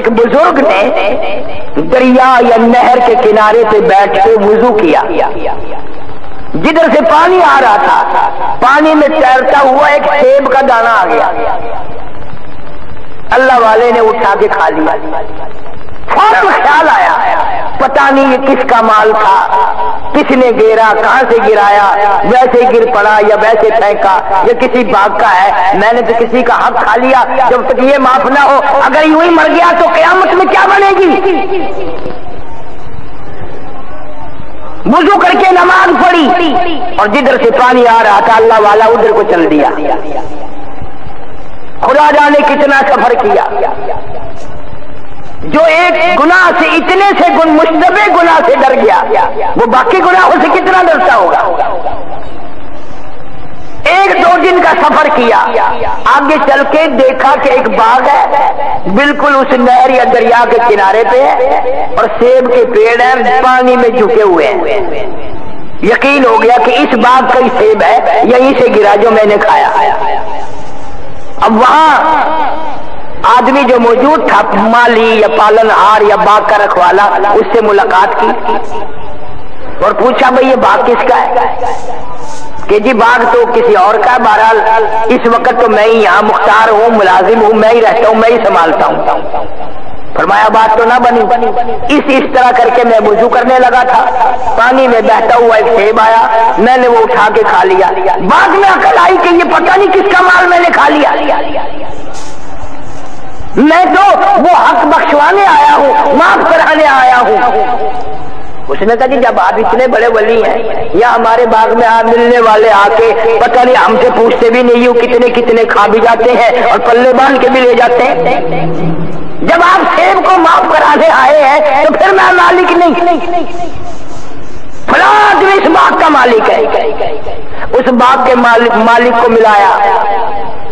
ایک بزرگ نے دریا یا نہر کے کنارے پہ بیٹھ کے وضو کیا، جدھر سے پانی آ رہا تھا پانی میں تیرتا ہوا ایک سیب کا دانہ آ گیا، اللہ والے نے اٹھا کے کھا لیا۔ فوراً خیال آیا پتہ نہیں یہ کس کا مال تھا، کس نے گرا، کہاں سے گرایا، ویسے گر پڑا یا ویسے پھینکا یا کسی باغ کا ہے، میں نے تو کسی کا حق کھا لیا، جب تک یہ معاف نہ ہو اگر یوں ہی مر گیا تو قیامت میں کیا بنے گی؟ وضو کر کے نماز پڑھی اور جدھر سے پانی آ رہا تھا اللہ والا ادھر کو چل دیا۔ خدا جانے کتنا سفر کیا، جو ایک گناہ سے اتنے سے مشتبہ گناہ سے ڈر گیا وہ باقی گناہوں سے کتنا ڈرتا ہوگا۔ ایک دو دن کا سفر کیا، آگے چل کے دیکھا کہ ایک باغ ہے بالکل اس نہر یا دریا کے کنارے پہ ہے اور سیب کے پیڑ ہیں پانی میں جھکے ہوئے ہیں۔ یقین ہو گیا کہ اس باغ کا ہی سیب ہے، یہیں سے گرا جو میں نے کھایا۔ اب وہاں آدمی جو موجود تھا مالی یا پالن ہار یا باغ کا رکھوالا، اس سے ملاقات کی اور پوچھا بھئی یہ باغ کس کا ہے؟ کہ جی باغ تو کسی اور کا، بہرحال اس وقت تو میں ہی یہاں مختار ہوں، ملازم ہوں، میں ہی رہتا ہوں، میں ہی سنبھالتا ہوں۔ فرمایا بات تو نہ بنی، اس طرح کر کے میں وضو کرنے لگا تھا، پانی میں بہتا ہوا ایک سیب آیا، میں نے وہ اٹھا کے کھا لیا، بعد میں عقل آئی کہ یہ پتہ نہیں کس کا مال میں نے کھا لیا، میں تو وہ حق بخشوانے آیا ہوں، معاف کرانے آیا ہوں۔ اس نے کہا جی جب آپ اتنے بڑے ولی ہیں یا ہمارے باغ میں آپ ملنے والے آ کے پتہ نہیں ہم سے پوچھتے بھی نہیں ہو کتنے کتنے کھا بھی جاتے ہیں اور پلے باندھ کے بھی لے جاتے ہیں، جب آپ سیب کو معاف کرانے آئے ہیں تو پھر میں مالک نہیں، فلاں آدمی اس باغ کا مالک ہے۔ اس باغ کے مالک کو ملایا،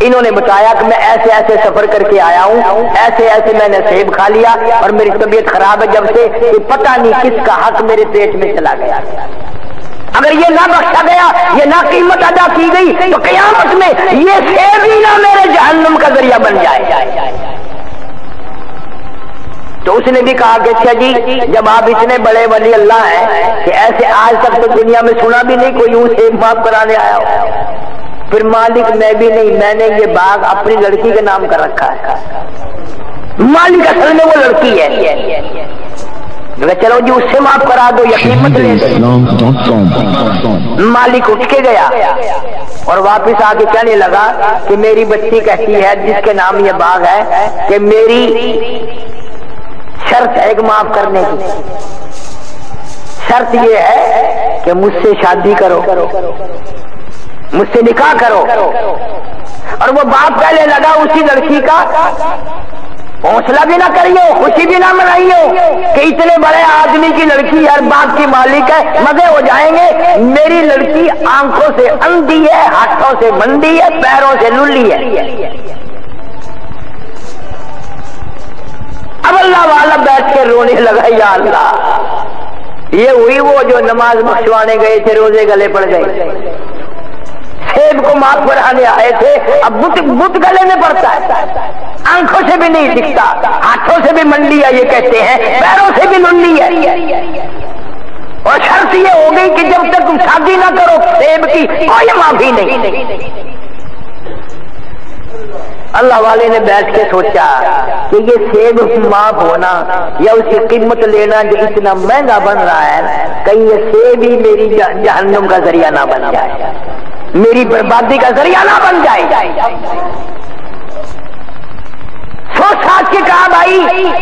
انہوں نے بتایا کہ میں ایسے ایسے سفر کر کے آیا ہوں، ایسے ایسے میں نے سیب کھا لیا اور میری طبیعت خراب ہے جب سے کہ پتہ نہیں کس کا حق میرے پیٹ میں چلا گیا، اگر یہ نہ بخشا گیا، یہ نہ قیمت ادا کی گئی تو قیامت میں یہ سیب ہی نہ میرے جہنم کا ذریعہ بن جائے۔ تو اس نے بھی کہا کہ اچھا جی جب آپ اتنے بڑے ولی اللہ ہیں کہ ایسے آج تک تو دنیا میں سنا بھی نہیں کوئی یوں سیب معاف کرانے آیا ہو، پھر مالک میں بھی نہیں، میں نے یہ باغ اپنی لڑکی کے نام کر رکھا ہے، مالک اصل میں وہ لڑکی ہے، چلو جی اس سے معاف کرا دو یا قیمت لے دو۔ مالک اٹھ کے گیا اور واپس آ کے کہنے لگا کہ میری بچی کہتی ہے جس کے نام یہ باغ ہے کہ میری شرط ہے ایک معاف کرنے کی، شرط یہ ہے کہ مجھ سے شادی کرو، مجھ سے نکاح کرو۔ اور وہ باپ کہنے لگا اسی لڑکی کا حوصلہ بھی نہ کریو، خوشی بھی نہ منائیو کہ اتنے بڑے آدمی کی لڑکی ہر بات کی مالک ہے، مزے ہو جائیں گے، میری لڑکی آنکھوں سے اندھی ہے، ہاتھوں سے بندی ہے، پیروں سے للی ہے۔ اب اللہ والا بیٹھ کے رونے لگا، یا اللہ یہ ہوئی وہ جو نماز بخشوانے گئے تھے روزے گلے پڑ گئے، سیب کو معاف کرانے آئے تھے، اب بت گلے میں پڑتا ہے، آنکھوں سے بھی نہیں دکھتا، ہاتھوں سے بھی منڈی ہے یہ کہتے ہیں، پیروں سے بھی للی ہے، اور شرط یہ ہو گئی کہ جب تک تم شادی نہ کرو سیب کی کوئی معافی نہیں۔ اللہ والے نے بیٹھ کے سوچا کہ یہ سیب معاف ہونا یا اس کی قیمت لینا جو اتنا مہنگا بن رہا ہے، کہیں یہ سیب ہی میری جہنم کا ذریعہ نہ بن جائے، میری بربادی کا ذریعہ نہ بن جائے۔ سوچ ساتھ کے کہا بھائی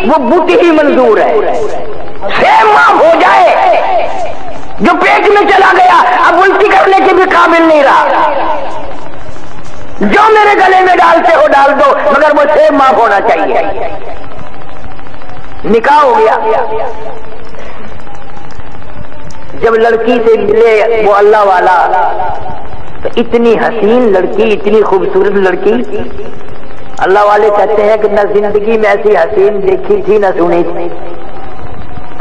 وہ بت ہی منظور ہے، سیب معاف ہو جائے، جو پیٹ میں چلا گیا اب الٹی کرنے کے بھی قابل نہیں رہا، جو میرے گلے میں ڈالتے ہو ڈال دو مگر وہ سیب معاف ہونا چاہیے۔ نکاح ہو گیا، جب لڑکی سے ملے وہ اللہ والا تو اتنی حسین لڑکی، اتنی خوبصورت لڑکی، اللہ والے کہتے ہیں کہ نہ زندگی میں ایسی حسین دیکھی تھی نہ سنی تھی،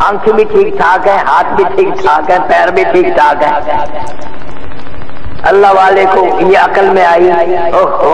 آنکھیں بھی ٹھیک ٹھاک ہیں، ہاتھ بھی ٹھیک ٹھاک ہیں، پیر بھی ٹھیک ٹھاک ہیں۔ اللہ والے کو یہ عقل میں آئی، اوہو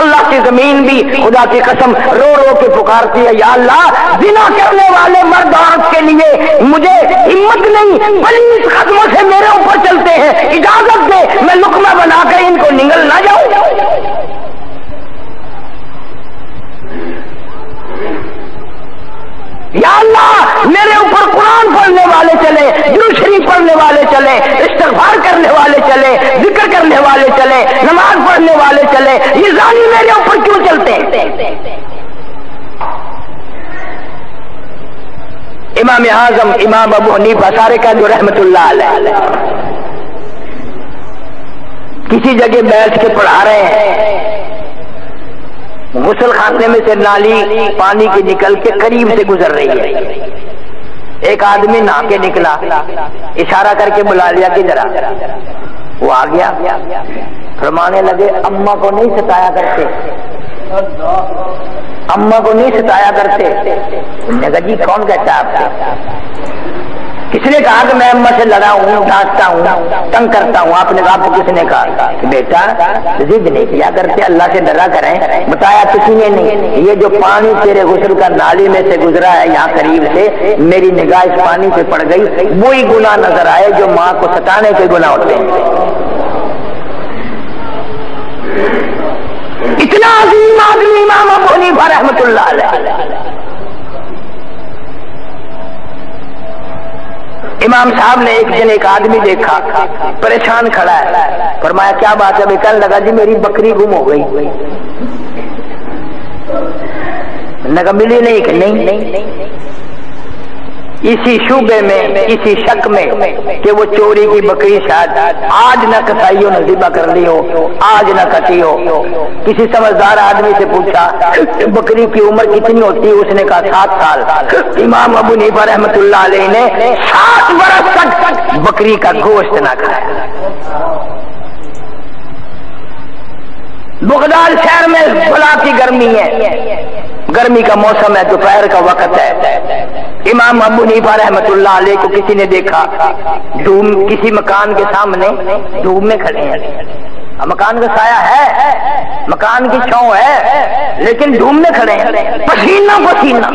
اللہ کی زمین بھی خدا کی قسم رو رو کے پکارتی ہے، یا اللہ زنا کرنے والے مرد عورت کے لیے مجھے ہمت نہیں، پلیز قدموں سے میرے اوپر چلتے ہیں، اجازت دے میں لقمہ بنا کر ان کو نگل نہ جاؤں۔ یا اللہ میرے اوپر قرآن پڑھنے والے چلے، درود شریف پڑھنے والے چلے، استغفار کرنے والے چلے، ذکر کرنے والے چلے، نماز پڑھنے والے چلے، یہ زانی میرے اوپر کیوں چلتے ہیں؟ امام اعظم امام ابو حنیفہ سارے کا جو رحمت اللہ علیہ کسی جگہ بیٹھ کے پڑھا رہے ہیں، غسل خانے میں سے نالی پانی کی نکل کے قریب سے گزر رہی ہے، ایک آدمی نہا کے نکلا، اشارہ کر کے بلا لیا کہ ذرا، وہ آ گیا، فرمانے لگے اماں کو نہیں ستایا کرتے، اماں کو نہیں ستایا کرتے۔ انہوں نے کہا جی کون کہتا ہے آپ سے؟ کس نے کہا کہ میں اماں سے لڑا ہوں، ڈانٹتا ہوں، تنگ کرتا ہوں؟ آپ نے کہا، آپ کو کس نے کہا؟ کہ بیٹا ضد نہیں کیا کرتے، اللہ سے ڈرا کریں۔ بتایا کسی نے نہیں، یہ جو پانی تیرے غسل کا نالی میں سے گزرا ہے یہاں قریب سے، میری نگاہ اس پانی پہ پڑ گئی، وہی گناہ نظر آئے جو ماں کو ستانے کے گناہ ہوتے ہیں۔ اتنا عظیم آدمی امام ابو حنیفہ رحمت اللہ علیہ۔ امام صاحب نے ایک دن ایک آدمی دیکھا پریشان کھڑا ہے، فرمایا کیا بات ہے؟ کہنے لگا جی میری بکری گم ہو گئی۔ لگا ملی نہیں کہ نہیں، اسی شعبے میں اسی شک میں کہ وہ چوری کی بکری شاید آج نہ کسائیوں نے ذبح کر لی ہو، آج نہ کٹی ہو۔ کسی سمجھدار آدمی سے پوچھا بکری کی عمر کتنی ہوتی ہے؟ اس نے کہا 7 سال۔ امام ابو حنیفہ رحمت اللہ علیہ نے 7 برس تک بکری کا گوشت نہ کھایا۔ بغداد شہر میں بلا کی گرمی ہے، گرمی کا موسم ہے، دوپہر کا وقت ہے۔ امام ابو حنیفہ رحمت اللہ علیہ کو کسی نے دیکھا دھوم کسی مکان کے سامنے دھوپ میں کھڑے ہیں، مکان کا سایہ ہے، مکان کی چھاؤں ہے، لیکن دھوپ میں کھڑے ہیں، پسینہ پسینہ،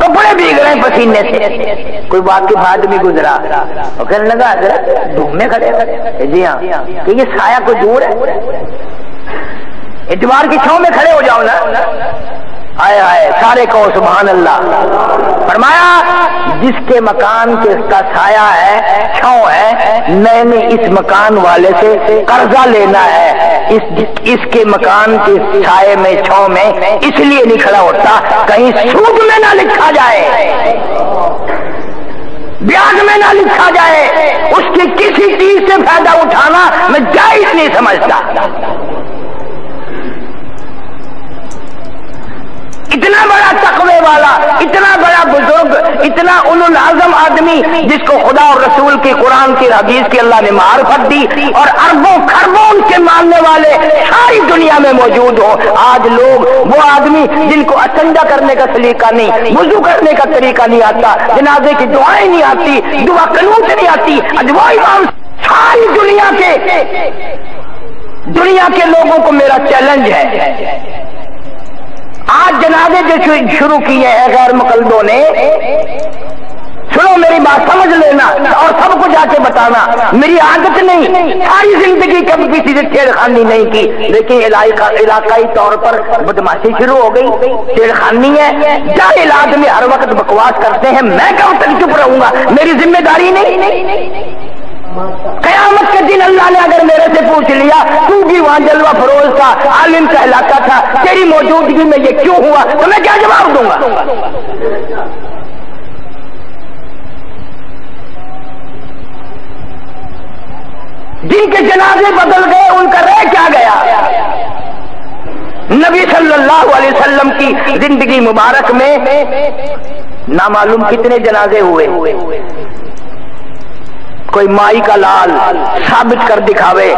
کپڑے بھیگ رہے ہیں پسینے سے۔ کوئی واقف آدمی گزرا، وہ کہنے لگا دھوپ میں کھڑے ہیں؟ جی ہاں، کہ یہ سایہ کوئی دور ہے، اتوار کی چھاؤں میں کھڑے ہو جاؤ نا۔ آئے آئے سارے کو سبحان اللہ۔ فرمایا جس کے مکان کے اس کا سایہ ہے، چھاؤں ہے، میں نے اس مکان والے سے قرضہ لینا ہے، اس کے مکان کے سائے میں چھاؤں میں اس لیے نہیں کھڑا ہوتا کہیں سود میں نہ لکھا جائے، بیاج میں نہ لکھا جائے، اس کی کسی چیز سے فائدہ اٹھانا میں جائز نہیں سمجھتا۔ اتنا بڑا تقوی والا، اتنا بڑا بزرگ، اتنا اولو العزم آدمی جس کو خدا اور رسول کی قرآن کی حدیث کی اللہ نے معرفت دی اور اربوں خربوں ان کے ماننے والے ساری دنیا میں موجود ہو، آج لوگ وہ آدمی جن کو استنجا کرنے کا سلیقہ نہیں، وضو کرنے کا طریقہ نہیں آتا، جنازے کی دعائیں نہیں آتی، دعا قنوت نہیں آتی، اجوا امام، ساری دنیا کے لوگوں کو میرا چیلنج ہے۔ آج جنازے جو شروع کیے ہیں غیر مقلدوں نے، سنو میری بات سمجھ لینا اور سب کو جا کے بتانا، میری عادت نہیں، ساری زندگی کبھی کسی سے چھیڑخانی نہیں کی، لیکن علاقائی طور پر بدماشی شروع ہو گئی، چھیڑخانی ہے، جاہل آدمی ہر وقت بکواس کرتے ہیں، میں کب تک چپ رہوں گا؟ میری ذمہ داری نہیں۔ قیامت کے دن اللہ نے اگر میرے سے پوچھ لیا تو بھی وہاں جلوہ فروز کا عالم کا علاقہ تھا، تیری موجودگی میں یہ کیوں ہوا، تو میں کیا جواب دوں گا؟ جن کے جنازے بدل گئے ان کا رہ کیا گیا؟ نبی صلی اللہ علیہ وسلم کی زندگی مبارک میں نامعلوم کتنے جنازے ہوئے، کوئی مائی کا لال ثابت کر دکھاوے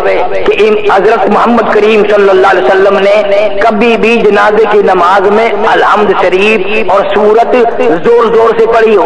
کہ حضرت محمد کریم صلی اللہ علیہ وسلم نے کبھی بھی جنازے کی نماز میں الحمد شریف اور سورت زور زور سے پڑھی ہو۔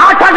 8-8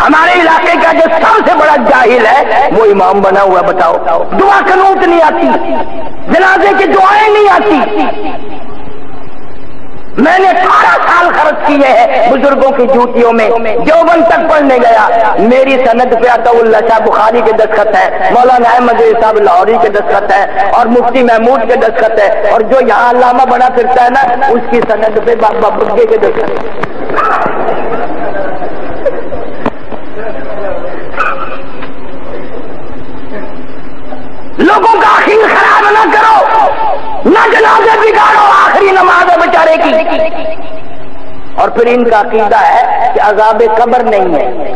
ہمارے علاقے کا جو سب سے بڑا جاہل ہے وہ امام بنا ہوا. بتاؤ دعا قنوت نہیں آتی, جنازے کی دعائیں نہیں آتی. میں نے 18 سال خرچ کیے ہیں بزرگوں کی جوتیوں میں. دیوبند تک پڑھنے گیا, میری سند پہ عطا اللہ شاہ بخاری کے دستخط ہے, مولانا احمد صاحب لاہوری کے دستخط ہے, اور مفتی محمود کے دستخط ہے, اور جو یہاں علامہ بنا پھرتا ہے نا اس کی سند پہ بابا بگے کے دستخط ہے. لوگوں کا عقیدہ خراب نہ کرو, نہ جنازے بگاڑو, آخری نماز ہے بیچارے کی. اور پھر ان کا عقیدہ ہے کہ عذاب قبر نہیں ہے,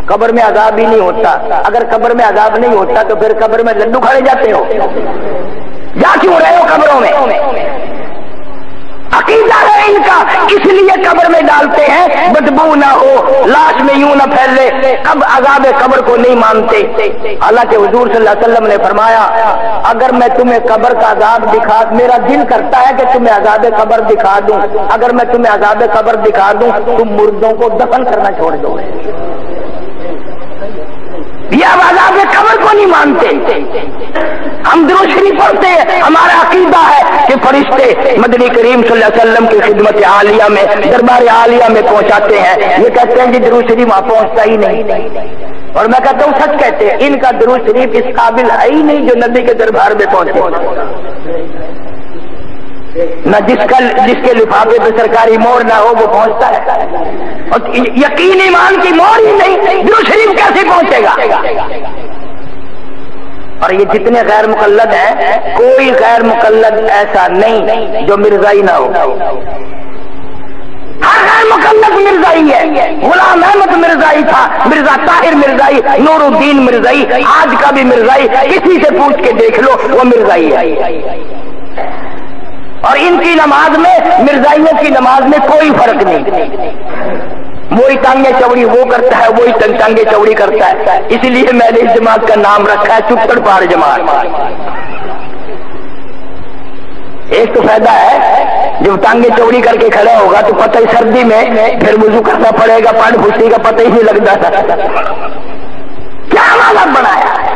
قبر میں عذاب ہی نہیں ہوتا. اگر قبر میں عذاب نہیں ہوتا تو پھر قبر میں لڈو کھانے جاتے ہو, جا کیوں رہے ہو قبروں میں؟ عقیدہ ہے ان کا, اس لیے قبر میں ڈالتے ہیں بدبو نہ ہو, لاش میں یوں نہ پھیلے. اب عذاب قبر کو نہیں مانتے. حالانکہ حضور صلی اللہ علیہ وسلم نے فرمایا اگر میں تمہیں قبر کا عذاب دکھا, میرا دل کرتا ہے کہ تمہیں عذاب قبر دکھا دوں, اگر میں تمہیں عذاب قبر دکھا دوں تم مردوں کو دفن کرنا چھوڑ دو. یہ اب عذاب قبر کو نہیں مانتے. ہم درود شریف پڑھتے ہیں, ہمارا عقیدہ ہے کہ فرشتے مدنی کریم صلی اللہ علیہ وسلم کی خدمت عالیہ میں, دربار عالیہ میں پہنچاتے ہیں. یہ کہتے ہیں کہ درود شریف وہاں پہنچتا ہی نہیں, اور میں کہتا ہوں سچ کہتے ہیں, ان کا درود شریف اس قابل ہے ہی نہیں جو نبی کے دربار میں پہنچے. نہ جس کے لفافے پہ سرکاری مور نہ ہو وہ پہنچتا ہے, اور یقین ایمان کی مور ہی نہیں, درود شریف کیسے پہنچے گا؟ اور یہ جتنے غیر مقلد ہیں, کوئی غیر مقلد ایسا نہیں جو مرزائی نہ ہو. ہر غیر مقلد مرزائی ہے. غلام احمد مرزائی تھا, مرزا طاہر مرزائی, نور الدین مرزائی, آج کا بھی مرزائی, کسی سے پوچھ کے دیکھ لو وہ مرزائی ہے. اور ان کی نماز میں, مرزائیوں کی نماز میں کوئی فرق نہیں. وہی ٹانگیں چوڑی وہ کرتا ہے, وہی ٹانگیں چوڑی کرتا ہے. اسی لیے میں نے اس جماعت کا نام رکھا ہے چپڑ پاڑ جماعت. ایک تو فائدہ ہے, جب ٹانگیں چوڑی کر کے کھڑا ہوگا تو پتہ ہی سردی میں پھر وضو کرنا پڑے گا, پاڑ پھوٹی کا پتہ ہی نہیں لگتا تھا. کیا مذہب بنایا ہے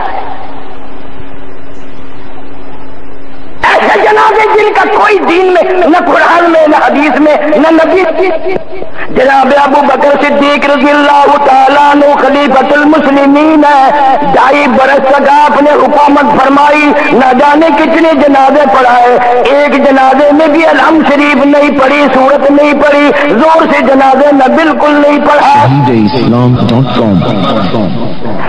ایسے جنازے جن کا کوئی دین میں, نہ قرآن میں, نہ حدیث میں, نہ نبی. جناب ابو بکر صدیق رضی اللہ تعالیٰ عنہ خلیفۃ المسلمین ہے, 2.5 برس تک آپ نے حکومت فرمائی, نہ جانے کتنے جنازے پڑھائے, ایک جنازے میں بھی الحمد شریف نہیں پڑھی, سورت نہیں پڑھی, زور سے جنازے میں بالکل نہیں پڑھا.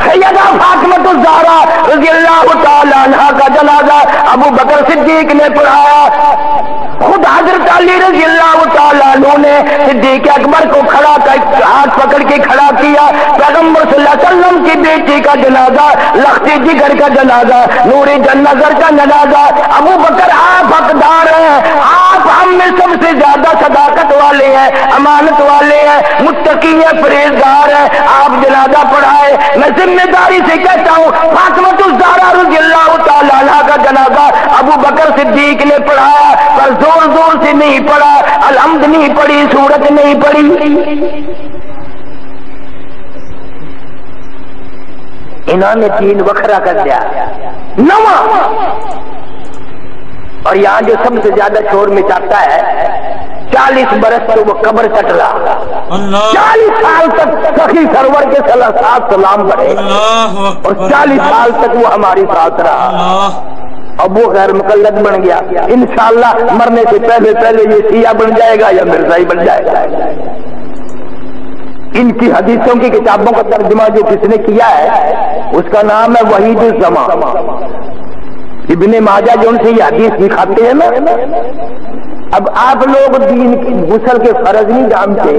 سیدہ فاطمہ الزہرا رضی اللہ تعالیٰ عنہ کا جنازہ ابو بکر صدیق نے پڑھایا. خود حضرت علی رضی اللہ تعالیٰ عنہ نے صدیق اکبر کو کھڑا کر ہاتھ پکڑ کے کھڑا کیا. پیغمبر صلی اللہ علیہ وسلم کی بیٹی کا جنازہ, لختی جگر کا جنازہ, نوری نظر کا جنازہ. ابو بکر آپ حقدار ہیں, آپ ہم میں سب سے زیادہ صداقت والے ہیں, امانت والے ہیں, متقی ہیں, پرہیزگار ہیں, آپ جنازہ پڑھائے. میں ذمہ داری سے کہتا ہوں فاطمہ الزہرا رضی اللہ تعالیٰ عنہ کا جنازہ ابو بکر صدیق نے پڑھایا, پر زور زور سے نہیں پڑھا, الحمد نہیں پڑھی, سورت نہیں پڑھی. انہوں نے دین وکھرا کر دیا نواں. اور یہاں جو سب سے زیادہ شور مچاتا ہے, 40 برس تو وہ قبر کٹ رہا, 40 سال تک سخی سرور کے ساتھ سلام پڑھے, اور 40 سال تک وہ ہماری ساتھ رہا. اب وہ غیر مقلد بن گیا. انشاءاللہ مرنے سے پہلے یہ شیعہ بن جائے گا یا مرزائی بن جائے گا. ان کی حدیثوں کی کتابوں کا ترجمہ جو کس نے کیا ہے اس کا نام ہے وحید الزمان. ابن ماجہ جو ان سے یہ حدیث دکھاتے ہیں نا. اب آپ لوگ دین غسل کے فرض نہیں جانتے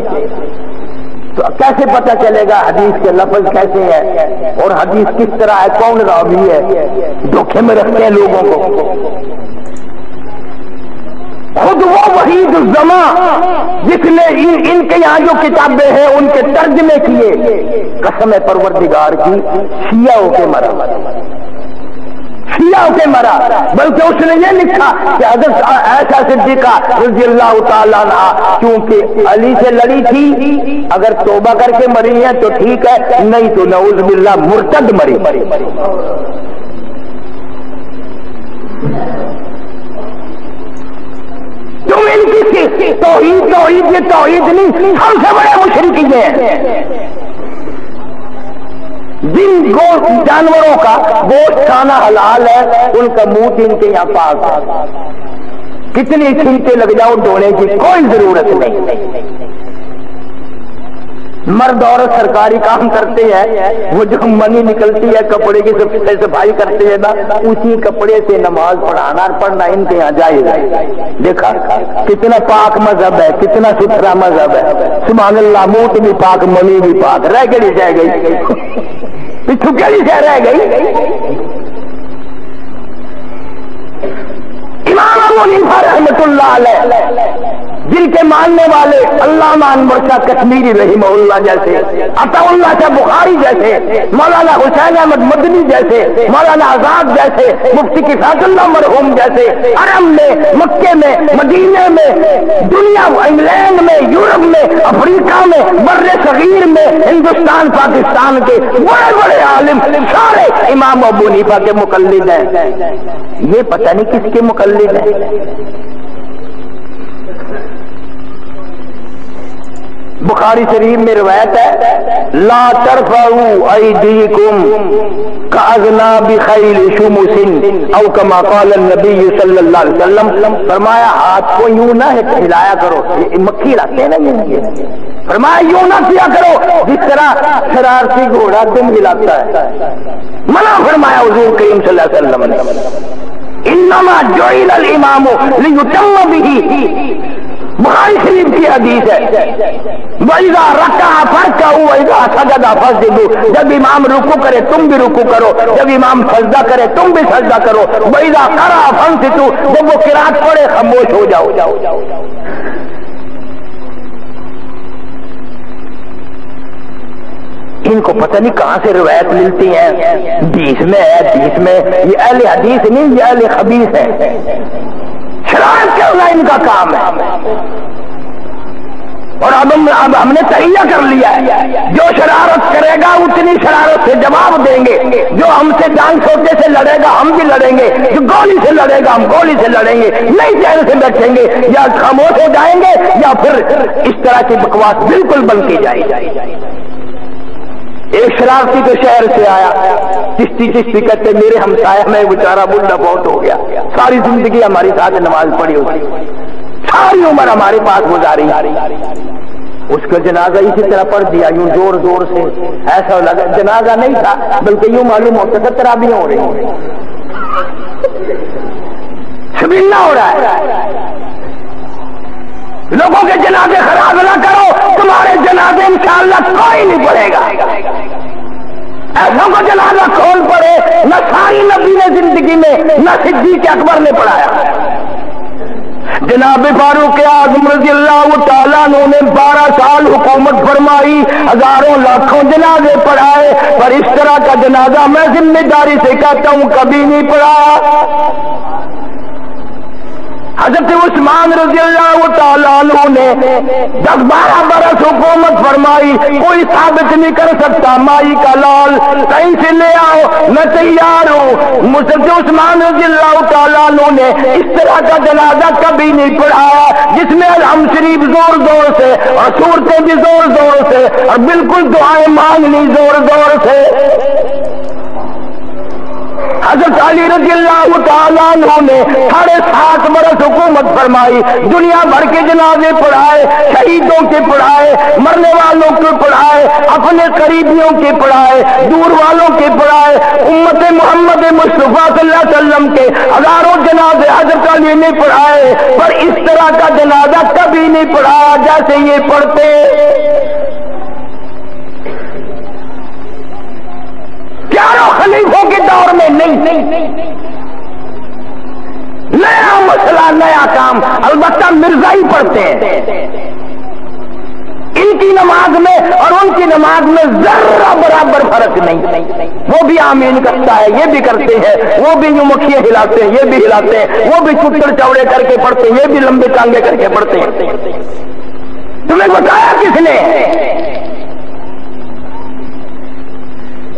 تو کیسے پتہ چلے گا حدیث کے لفظ کیسے ہیں اور حدیث کس طرح ہے, کون راوی ہے؟ دھوکے میں رکھتے ہیں لوگوں کو. خود وہ وحید الزمان جس نے ان کے یہاں جو کتابیں ہیں ان کے ترجمے کیے, قسم پروردگار کی شیعہ ہو کے مرا, شیعہ کے مرا، بلکہ اس نے یہ لکھا کہ حضرت عائشہ صدیقہ رضی اللہ تعالیٰ عنہا کیونکہ علی سے لڑی تھی، اگر توبہ کر کے مری ہے تو ٹھیک ہے، نہیں تو نعوذ باللہ مرتد مری۔ تم ان کی توحید یہ توحید نہیں، سب سے بڑے مشرک یہ ہیں جن جانوروں کا گوشت کھانا حلال ہے، ان کا منہ ان کے یہاں پاک ہے، کتنی چھینٹیں لگ جاؤ ڈھونے کی کوئی ضرورت نہیں۔ مرد عورت سرکاری کام کرتے ہیں، وہ جو منی نکلتی ہے کپڑے کی صفائی کرتے ہیں نا، اسی کپڑے سے نماز پڑھانا اور پڑھنا ان کے یہاں جائز ہے۔ دیکھا کتنا پاک مذہب ہے، کتنا ستھرا مذہب ہے، سبحان اللہ، موت بھی پاک منی بھی پاک، رہ کے نہیں جائے گئی، پچھو کے نہیں سے رہ گئی۔ امام ابو حنیفہ رحمۃ اللہ علیہ جن کے ماننے والے علامہ انور شاہ کشمیری رحمہ اللہ جیسے، عطا اللہ شاہ بخاری جیسے، مولانا حسین احمد مدنی جیسے، مولانا آزاد جیسے، مفتی کفایت اللہ مرحوم جیسے، عرب میں، مکے میں، مدینے میں، دنیا انگلینڈ میں، یورپ میں، افریقہ میں، بر صغیر میں، ہندوستان پاکستان کے بڑے بڑے عالم سارے امام ابو حنیفہ کے مقلد ہیں۔ یہ پتہ نہیں کس کے مقلد ہیں۔ بخاری شریف میں روایت ہے، لا ترفعوا ایدیکم کاذناب خیل شمس او کما قال النبی صلی اللہ علیہ وسلم، فرمایا ہاتھ کو یوں نہ ہلایا کرو، مکھی لاتے ہیں نا یہ، فرمایا یوں نہ کیا کرو جس طرح شرارتی گھوڑا دم ہلاتا ہے، منع فرمایا حضور کریم صلی اللہ علیہ وسلم نے۔ انما جعل الامام لیتم بہ، بخاری شریف کی حدیث ہے، وَإِذَا رَكَعَ فَارْكَعُوا وَإِذَا سَجَدَ فَاسْجُدُوا، جب امام رکوع کرے تم بھی رکوع کرو، جب امام سجدہ کرے تم بھی سجدہ کرو، وَإِذَا قَرَأَ فَانصِتُوا، جب وہ قرات پڑھے خاموش ہو جاؤ۔ ان کو پتہ نہیں کہاں سے روایت ملتی ہیں، حدیث میں ہے، حدیث میں، یہ اہل حدیث نہیں، یہ اہل خبیث ہے، شرارت کرنا ان کا کام ہے۔ اور اب ہم نے تہیہ کر لیا ہے، جو شرارت کرے گا اتنی شرارت سے جواب دیں گے، جو ہم سے جان چھوٹے سے لڑے گا ہم بھی لڑیں گے، جو گولی سے لڑے گا ہم گولی سے لڑیں گے، نہیں چین سے بیٹھیں گے، یا خاموش ہو جائیں گے یا پھر اس طرح کی بکواس بالکل بند کی جائے گی۔ ایک شرارتی تو شہر سے آیا، چشتی کہتے میرے ہمسایہ میں بیچارہ بڈھا بہت ہو گیا، ساری زندگی ہماری ساتھ نماز پڑھی ہوتی، ساری عمر ہمارے پاس گزاری، اس کا جنازہ اسی طرح پڑھ دیا یوں زور زور سے، ایسا لگا جنازہ نہیں تھا بلکہ یوں معلوم ہوتا تھا تراویح ہو رہی ہیں، شبیلہ ہو رہا ہے۔ لوگوں کے جنازے خراب نہ کرو، تمہارے جنازے انشاءاللہ کوئی نہیں پڑھے گا۔ ایسوں کو جنازہ کون پڑھے؟ نہ ساری نبی نے زندگی میں، نہ صدیق اکبر نے پڑھایا۔ جناب فاروق اعظم رضی اللہ تعالیٰ عنہ نے 12 سال حکومت فرمائی، ہزاروں لاکھوں جنازے پڑھائے، پر اس طرح کا جنازہ میں ذمہ داری سے کہتا ہوں کبھی نہیں پڑھایا۔ حضرت عثمان رضی اللہ تعالیٰ عنہ نے 10-12 برس حکومت فرمائی، کوئی ثابت نہیں کر سکتا مائی کا لال کہیں سے لے آؤ، میں تیار ہوں۔ حضرت عثمان رضی اللہ تعالیٰ عنہ نے اس طرح کا جنازہ کبھی نہیں پڑھایا جس میں الحمد شریف زور زور سے اور سورتیں بھی زور زور سے اور بالکل دعائیں مانگنی زور زور سے۔ حضرت علی رضی اللہ تعالیٰ عنہ نے 7.5 برس حکومت فرمائی، دنیا بھر کے جنازے پڑھائے، شہیدوں کے پڑھائے، مرنے والوں کے پڑھائے، اپنے قریبیوں کے پڑھائے، دور والوں کے پڑھائے، امت محمد مصطفیٰ صلی اللہ علیہ وسلم کے ہزاروں جنازے حضرت علی نے پڑھائے، پر اس طرح کا جنازہ کبھی نہیں پڑھایا جیسے یہ پڑھتے۔ چاروں خلیفوں کے دور میں نہیں، نیا مسئلہ نیا کام، البتہ مرزائی پڑھتے ہیں، ان ان کی نماز میں اور ان کی نماز میں ذرہ برابر فرق نہیں. وہ بھی آمین کرتا ہے، یہ بھی کرتے ہیں، وہ بھی یوں مکھیاں ہلاتے ہیں، یہ بھی ہلاتے ہیں، وہ بھی چتر چوڑے کر کے پڑھتے ہیں، یہ بھی لمبے ٹانگے کر کے پڑھتے ہیں. تمہیں بتایا کس نے؟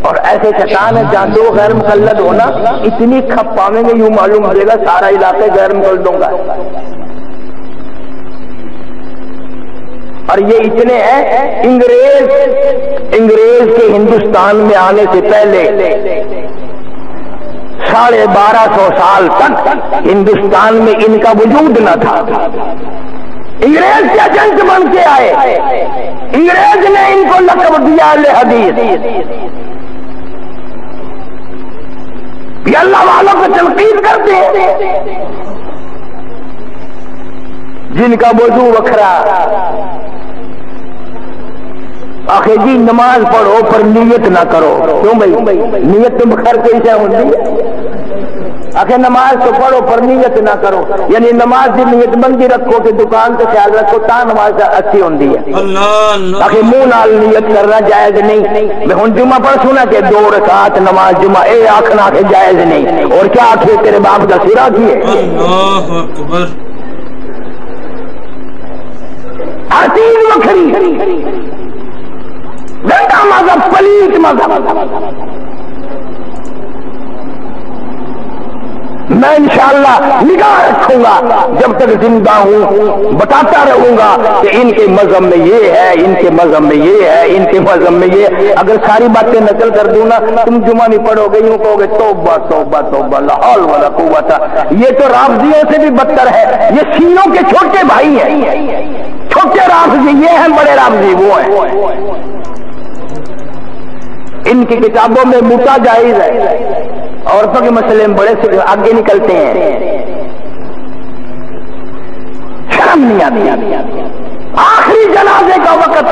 اور ایسے شیطان ہے جہاں دو غیر مقلد ہونا اتنی کھپ پاویں گے یوں معلوم ہو جائے گا سارا علاقے غیر مقلدوں کا. اور یہ اتنے ہیں انگریز کے ہندوستان میں آنے سے پہلے 1250 سال تک ہندوستان میں ان کا وجود نہ تھا. انگریز کے ایجنٹ بن کے آئے، انگریز نے ان کو لقب دیا اہل حدیث. یہ اللہ والوں کو تنقید کرتے ہیں جن کا وضو وکھرا. آخر جی نماز پڑھو پر نیت نہ کرو. کیوں بھائی؟ نیت تو بخیر کوئی سے ہوتی ہے. آخر نماز تو پڑھو پر نیت نہ کرو، یعنی نماز کی نیت بندی رکھو کہ دکان سے خیال رکھو تا نماز اچھی ہوتی ہے. آخر منہ نال نیت کرنا جائز نہیں. میں ہوں جمعہ پڑھ سنا کہ 2 رکعت نماز جمعہ اے آخنا کہ جائز نہیں. اور کیا آخر تیرے باپ کا سرا کیے؟ اللہ اکبر. ہر چیز وکھری، گندا مذہب، پلیت مذہب. میں انشاءاللہ نگاہ رکھوں گا جب تک زندہ ہوں، بتاتا رہوں گا کہ ان کے مذہب میں یہ ہے، ان کے مذہب میں یہ ہے، ان کے مذہب میں یہ. اگر ساری باتیں نقل کر دوں نا تم جمعہ نہیں پڑھو گے، یوں کہو گے توبہ توبہ توبہ لا حول ولا قوت. یہ تو رافضیوں سے بھی بدتر ہے. یہ شیعوں کے چھوٹے بھائی ہیں. چھوٹے رافضی یہ ہیں، بڑے رافضی وہ ہیں. ان کی کتابوں میں متا جائز ہے. عورتوں کے مسئلے میں بڑے سے آگے نکلتے ہیں. شرم نہیں آتی. آخری جنازے کا وقت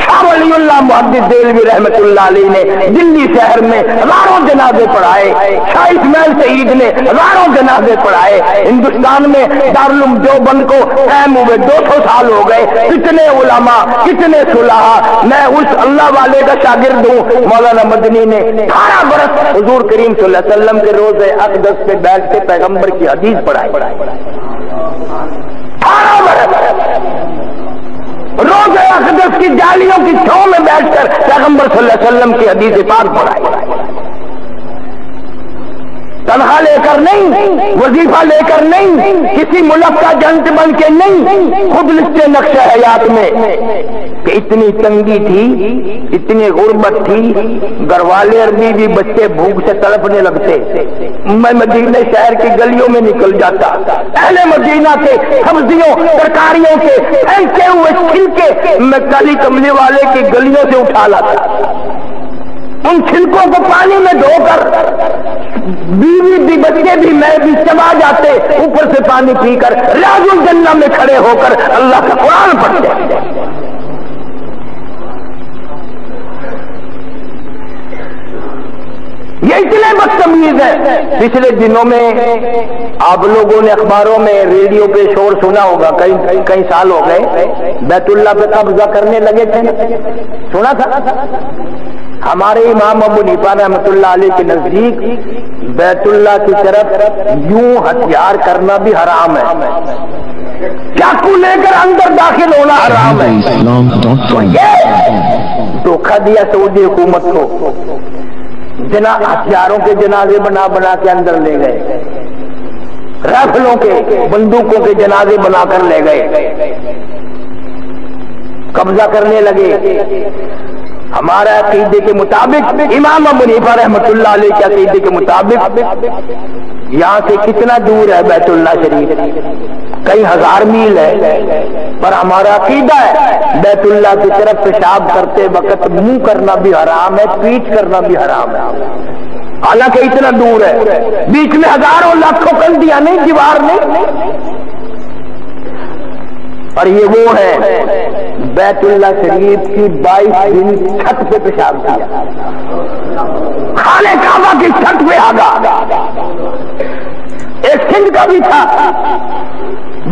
شاہ ولی اللہ محدث دہلوی رحمت اللہ علیہ نے دلی شہر میں ہزاروں جنازے پڑھائے. شاہ اسماعیل سعید نے ہزاروں جنازے پڑھائے. ہندوستان میں دارالعلوم دیوبند کو قائم ہوئے 200 سال ہو گئے. کتنے علماء، کتنے صلحاء. میں اس اللہ والے کا شاگرد ہوں. مولانا مدنی نے 18 برس حضور کریم صلی اللہ علیہ وسلم کے روزے اقدس پہ بیٹھ کے پیغمبر کی حدیث پڑھائی. 18 برس روزے اقدس کی جالیوں کی چھاؤں میں بیٹھ کر پیغمبر صلی اللہ علیہ وسلم کی حدیث پاک پڑھائی. تنخواہ لے کر نہیں، وظیفہ لے کر نہیں، کسی ملک کا جنٹ بن کے نہیں. خود لکھتے نقشہ حیات میں کہ اتنی تنگی تھی، اتنی غربت تھی، گھر والے اور بیوی بچے بھوک سے تڑپنے لگتے. میں مدینہ شہر کی گلیوں میں نکل جاتا. اہل مدینہ کے سبزیوں ترکاریوں کے پھینکے ہوئے چھلکے میں کالی کملی والے کی گلیوں سے اٹھا لاتا. ان چھلکوں کو پانی میں دھو کر بیوی بھی بچے بھی میں بھی چبا جاتے. اوپر سے پانی پی کر ریاض الجنہ میں کھڑے ہو کر اللہ کا قرآن پڑھتے. یہ اتنے بدتمیز ہے. پچھلے دنوں میں آپ لوگوں نے اخباروں میں ریڈیو پہ شور سنا ہوگا، کئی سال ہو گئے بیت اللہ پہ قبضہ کرنے لگے تھے. سنا تھا؟ ہمارے امام ابو حنیفہ رحمۃ اللہ علیہ کے نزدیک بیت اللہ کی طرف یوں ہتھیار کرنا بھی حرام ہے. چاقو لے کر اندر داخل ہونا حرام ہے. تو یہ دھوکہ دیا سعودی حکومت کو. ہتھیاروں کے جنازے بنا بنا کے اندر لے گئے، رائفلوں کے بندوقوں کے جنازے بنا کر لے گئے، قبضہ کرنے لگے. ہمارا عقیدے کے مطابق، امام ابو حنیفہ رحمۃ اللہ علیہ کے عقیدے کے مطابق یہاں سے کتنا دور ہے بیت اللہ شریف؟ کئی ہزار میل ہے. پر ہمارا عقیدہ ہے بیت اللہ کی طرف پیشاب کرتے وقت منہ کرنا بھی حرام ہے، پیٹھ کرنا بھی حرام ہے. حالانکہ اتنا دور ہے، بیچ میں ہزاروں لاکھوں کندیاں نہیں، دیوار نہیں. اور یہ وہ ہے بیت اللہ شریف کی 22 دن چھت پہ پیشاب کیا، خانہ کعبہ کی چھت پہ آگا. ایک سندھ کا بھی تھا